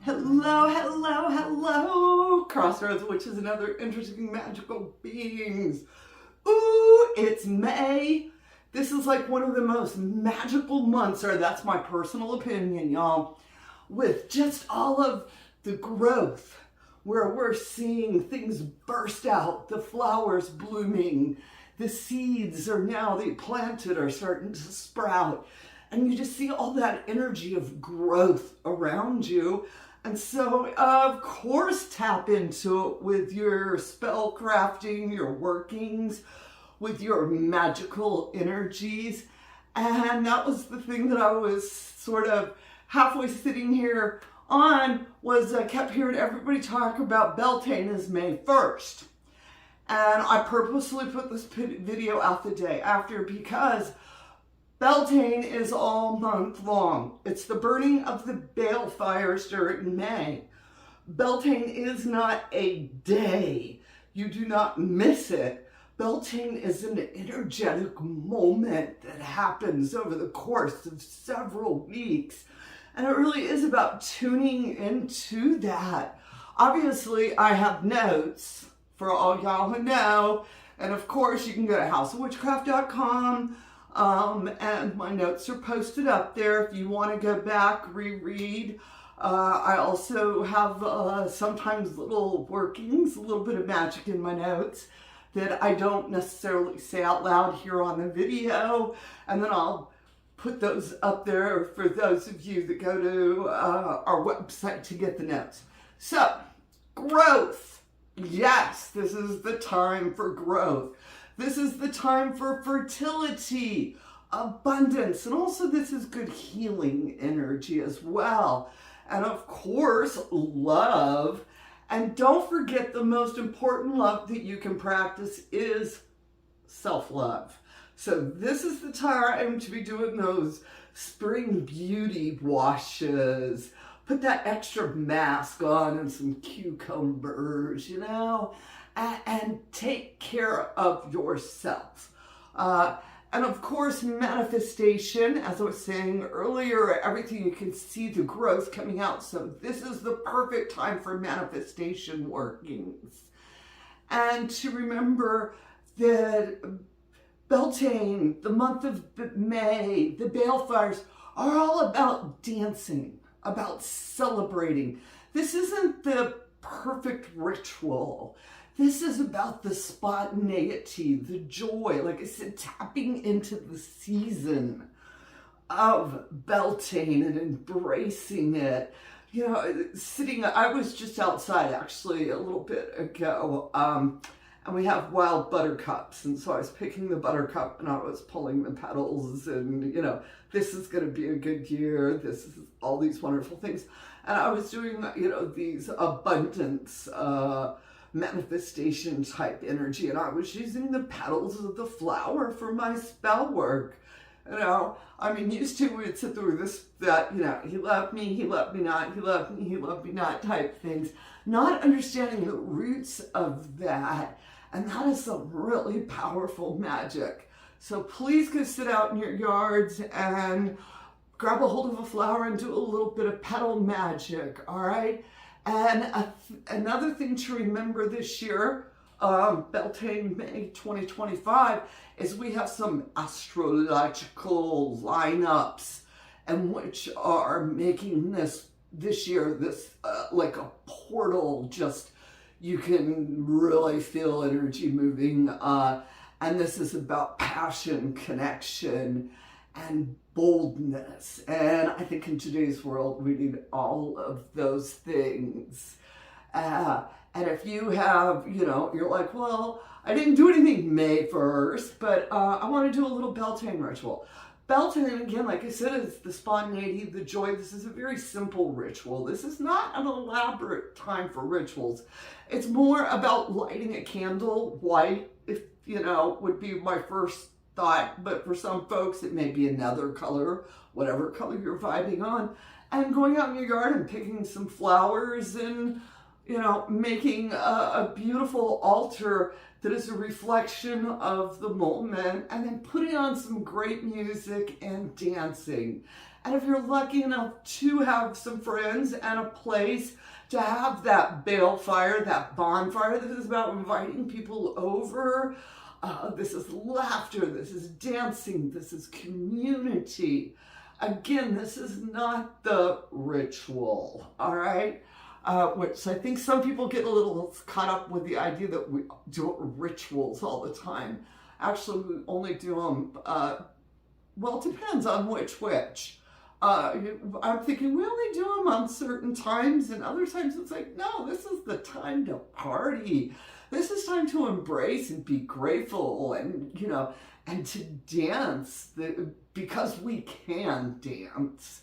Hello, hello, hello, Crossroads, which is another interesting magical beings. Ooh, it's May. This is like one of the most magical months, or that's my personal opinion, y'all, with just all of the growth, where we're seeing things burst out, the flowers blooming, the seeds are now, they planted, are starting to sprout. And you just see all that energy of growth around you. And so, of course, tap into it with your spell crafting, your workings, with your magical energies. And that was the thing that I was sort of halfway sitting here on, was I kept hearing everybody talk about Beltane as May 1st. And I purposely put this video out the day after because Beltane is all month long. It's the burning of the balefires during May. Beltane is not a day. You do not miss it. Beltane is an energetic moment that happens over the course of several weeks. And it really is about tuning into that. Obviously, I have notes for all y'all who know. And of course, you can go to houseofwitchcraft.com. And my notes are posted up there if you want to go back, reread. I also have sometimes little workings, a little bit of magic in my notes that I don't necessarily say out loud here on the video. And then I'll put those up there for those of you that go to our website to get the notes. So, growth. Yes, this is the time for growth. This is the time for fertility, abundance, and also this is good healing energy as well. And of course, love. And don't forget, the most important love that you can practice is self-love. So this is the time to be doing those spring beauty washes. Put that extra mask on and some cucumbers, you know, and take care of yourself. And of course, manifestation, as I was saying earlier, everything you can see the growth coming out. So this is the perfect time for manifestation workings. And to remember that Beltane, the month of May, the balefires are all about dancing, about celebrating. This isn't the perfect ritual. This is about the spontaneity, the joy, like I said, tapping into the season of Beltane and embracing it. You know, I was just outside actually a little bit ago, and we have wild buttercups. And so I was picking the buttercup and I was pulling the petals and, you know, this is going to be a good year. This is all these wonderful things. And I was doing, you know, these abundance, manifestation type energy, and I was using the petals of the flower for my spell work. You know, I mean, used to we'd sit through that, you know, he loved me not, he loved me not type things, not understanding the roots of that. And that is some really powerful magic. So please go sit out in your yards and grab a hold of a flower and do a little bit of petal magic, all right? And another thing to remember this year, Beltane May 2025, is we have some astrological lineups, and which are making this year this like a portal. Just you can really feel energy moving, and this is about passion, connection, and boldness. And I think in today's world, we need all of those things. And if you have, you know, you're like, well, I didn't do anything May 1st, but I want to do a little Beltane ritual. Beltane, again, like I said, is the spontaneity, the joy. This is a very simple ritual. This is not an elaborate time for rituals. It's more about lighting a candle. White, if you know, would be my first thought, but for some folks it may be another color, whatever color you're vibing on, and going out in your yard and picking some flowers and, you know, making a beautiful altar that is a reflection of the moment, and then putting on some great music and dancing. And if you're lucky enough to have some friends and a place to have that balefire, that bonfire, this is about inviting people over. This is laughter, this is dancing, this is community. Again, this is not the ritual, all right? Which I think some people get a little caught up with the idea that we do rituals all the time. Actually, we only do them, well, it depends on which witch. I'm thinking we only do them on certain times, and other times it's like, no, this is the time to party. This is time to embrace and be grateful and, you know, and to dance because we can dance.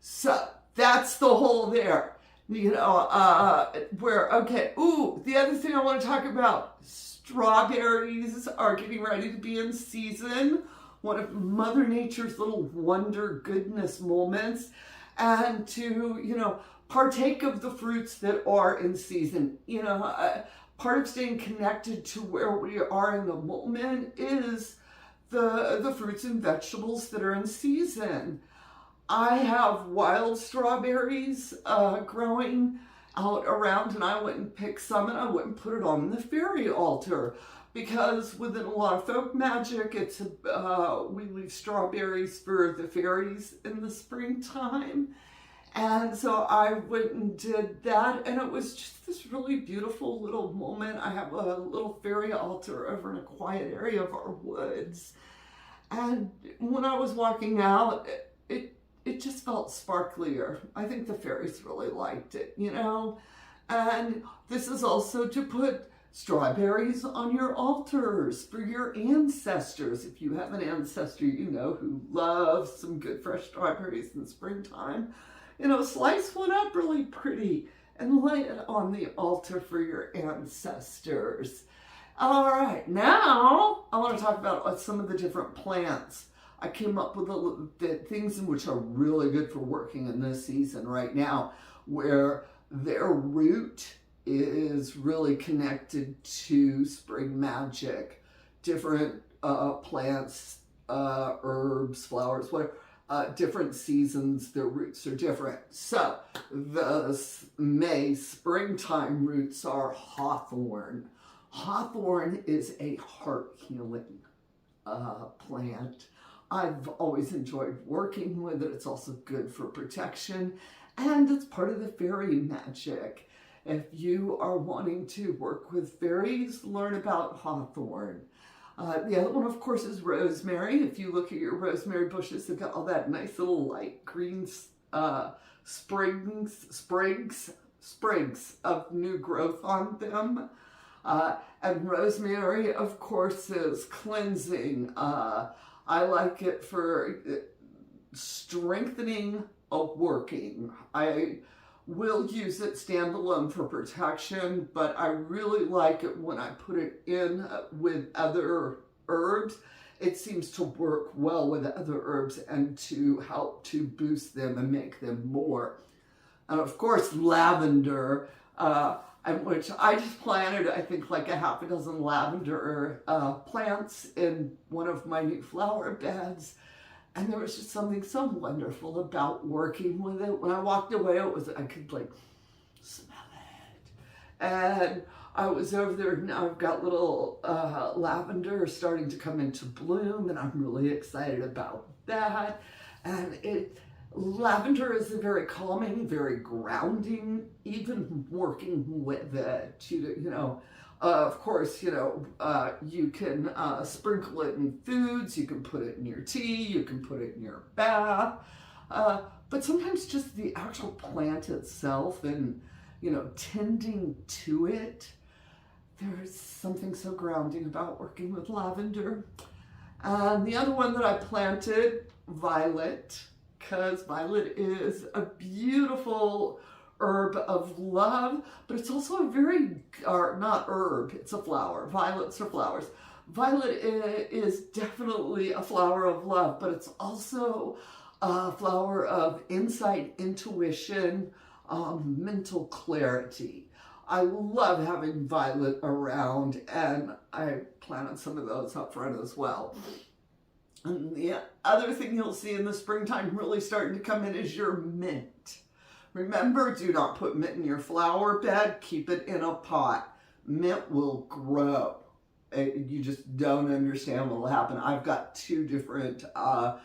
So that's the whole there. You know, the other thing I want to talk about, strawberries are getting ready to be in season. One of Mother Nature's little wonder goodness moments, and to, you know, partake of the fruits that are in season. You know, part of staying connected to where we are in the moment is the fruits and vegetables that are in season. I have wild strawberries growing out around, and I went and picked some, and I went and put it on the fairy altar. Because within a lot of folk magic, it's we leave strawberries for the fairies in the springtime. And so I went and did that, and it was just this really beautiful little moment. I have a little fairy altar over in a quiet area of our woods. And when I was walking out, it just felt sparklier. I think the fairies really liked it, you know? And this is also to put strawberries on your altars for your ancestors. If you have an ancestor you know who loves some good fresh strawberries in the springtime, you know, slice one up really pretty and lay it on the altar for your ancestors. All right, now I want to talk about some of the different plants. I came up with the things in which are really good for working in this season right now, where their root is really connected to spring magic, different plants, herbs, flowers, whatever, different seasons, their roots are different. So the May springtime roots are hawthorn. Hawthorn is a heart healing plant. I've always enjoyed working with it. It's also good for protection, and it's part of the fairy magic. If you are wanting to work with fairies, learn about hawthorn. The other one, of course, is rosemary. If you look at your rosemary bushes, they've got all that nice little light green sprigs of new growth on them. And rosemary, of course, is cleansing. I like it for strengthening a working. I will use it standalone for protection, but I really like it when I put it in with other herbs. It seems to work well with other herbs and to help to boost them and make them more. And of course, lavender, which I just planted, I think, like a half a dozen lavender plants in one of my new flower beds. And there was just something so wonderful about working with it. When I walked away, I could like smell it. And I was over there, now I've got little lavender starting to come into bloom, and I'm really excited about that. And lavender is very calming, very grounding, even working with it, you know. Of course, you know, you can sprinkle it in foods, you can put it in your tea, you can put it in your bath, but sometimes just the actual plant itself and, you know, tending to it, there's something so grounding about working with lavender. And the other one that I planted, violet, because violet is a beautiful herb of love, but it's also a very, not herb, it's a flower. Violets are flowers. Violet is definitely a flower of love, but it's also a flower of insight, intuition, mental clarity. I love having violet around, and I planted some of those up front as well. And the other thing you'll see in the springtime really starting to come in is your mint. Remember, do not put mint in your flower bed. Keep it in a pot. Mint will grow. You just don't understand what will happen. I've got two different, I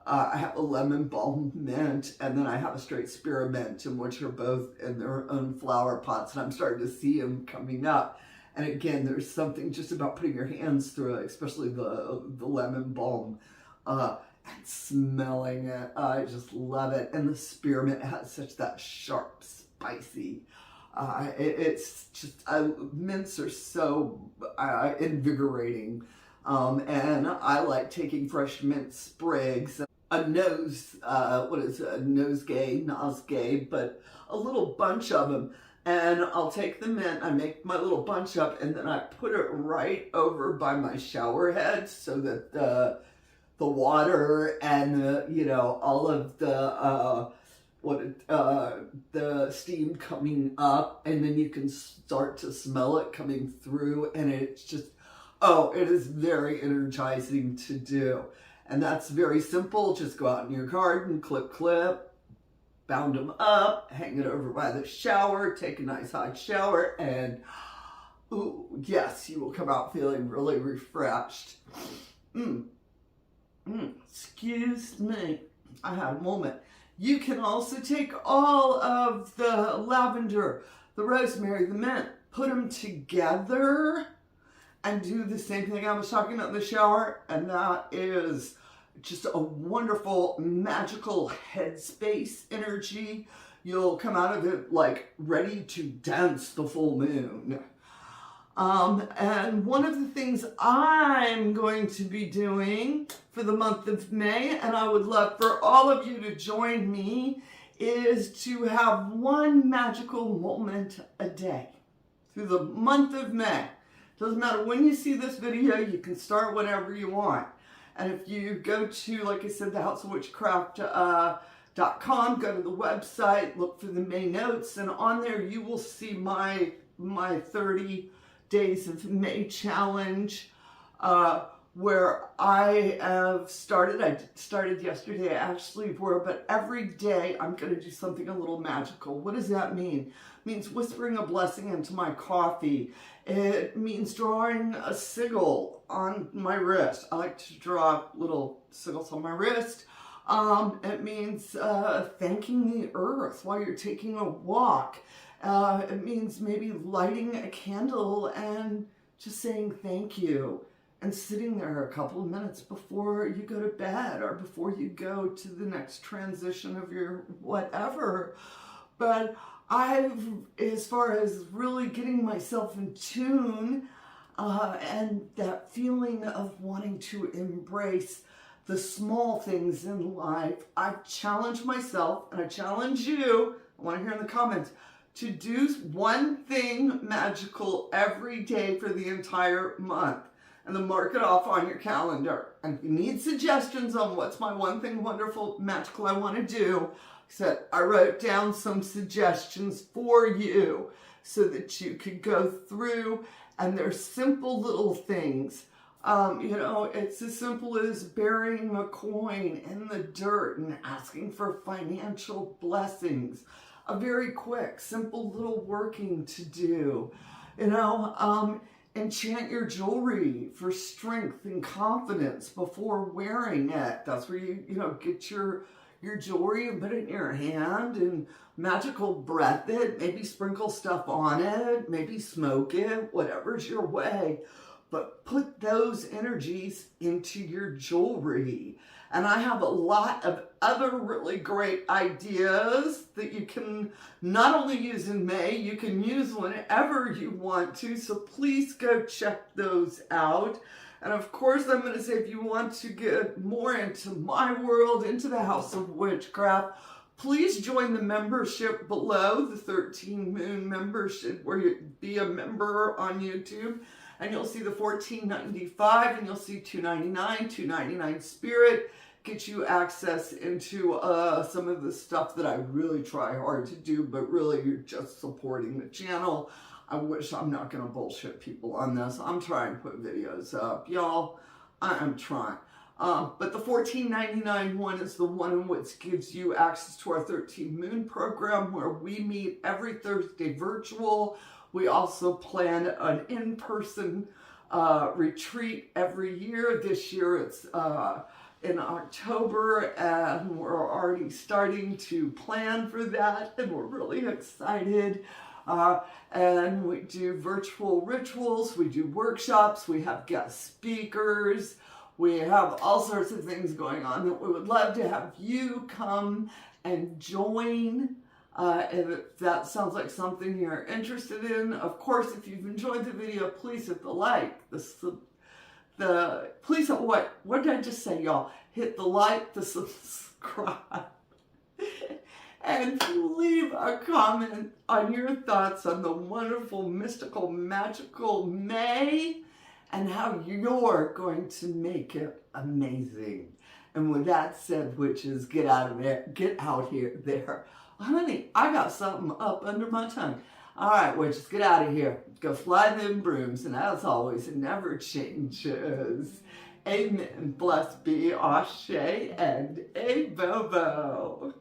have a lemon balm mint, and then I have a straight spearmint, and which are both in their own flower pots, and I'm starting to see them coming up. And again, there's something just about putting your hands through it, especially the lemon balm, and smelling it. I just love it. And the spearmint has such that sharp, spicy, it's just, mints are so invigorating. And I like taking fresh mint sprigs, a nosegay, but a little bunch of them. And I'll take the mint, I make my little bunch up, and then I put it right over by my shower head so that the water and all of the steam coming up, and then you can start to smell it coming through, and it's just, it is very energizing to do. And that's very simple. Just go out in your garden, clip, bound them up, hang it over by the shower, take a nice hot shower, and ooh, yes, you will come out feeling really refreshed. Excuse me, I had a moment. You can also take all of the lavender, the rosemary, the mint, put them together and do the same thing I was talking about in the shower, and that is just a wonderful magical headspace energy. You'll come out of it like ready to dance the full moon. And one of the things I'm going to be doing for the month of May, and I would love for all of you to join me, is to have one magical moment a day through the month of May. Doesn't matter when you see this video, you can start whenever you want. And if you go to, like I said, the House of Witchcraft.com, go to the website, look for the May notes, and on there you will see my 30 Days of May challenge, where I have started. I started yesterday actually, but every day I'm going to do something a little magical. What does that mean? It means whispering a blessing into my coffee. It means drawing a sigil on my wrist. I like to draw little sigils on my wrist. It means thanking the earth while you're taking a walk. It means maybe lighting a candle and just saying thank you and sitting there a couple of minutes before you go to bed or before you go to the next transition of your whatever. But as far as really getting myself in tune and that feeling of wanting to embrace the small things in life, I've challenged myself, and I challenge you, I want to hear in the comments, to do one thing magical every day for the entire month, and then mark it off on your calendar. And if you need suggestions on what's my one thing wonderful magical I want to do, I wrote down some suggestions for you so that you could go through, and they're simple little things. It's as simple as burying a coin in the dirt and asking for financial blessings. A very quick, simple little working to do. Enchant your jewelry for strength and confidence before wearing it. That's where you get your jewelry and put it in your hand and magical breath it, maybe sprinkle stuff on it, maybe smoke it, whatever's your way. But put those energies into your jewelry. And I have a lot of other really great ideas that you can not only use in May, you can use whenever you want to. So please go check those out. And of course, I'm going to say, if you want to get more into my world, into the House of Witchcraft, please join the membership below, the 13 Moon membership, where you be a member on YouTube. And you'll see the $14.95, and you'll see $2.99, $2.99 Spirit. Get you access into some of the stuff that I really try hard to do, but really you're just supporting the channel. I wish I'm not going to bullshit people on this. I'm trying to put videos up. Y'all, I'm trying. But the $14.99 one is the one in which gives you access to our 13 Moon program, where we meet every Thursday virtual. We also plan an in-person retreat every year. This year it's in October, and we're already starting to plan for that, and we're really excited. And we do virtual rituals, we do workshops, we have guest speakers, we have all sorts of things going on that we would love to have you come and join. If that sounds like something you're interested in. Of course, if you've enjoyed the video, please hit the like, please hit what did I just say, y'all? Hit the like, the subscribe, and leave a comment on your thoughts on the wonderful, mystical, magical May and how you're going to make it amazing. And with that said, witches, get out of there, get out there. Honey, I got something up under my tongue. All right, witches, get out of here. Go fly them brooms, and as always, it never changes. Amen. Blessed be Ashe and a Bobo.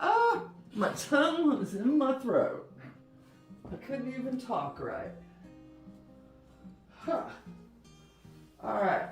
Ah, my tongue was in my throat. I couldn't even talk right. Huh. All right.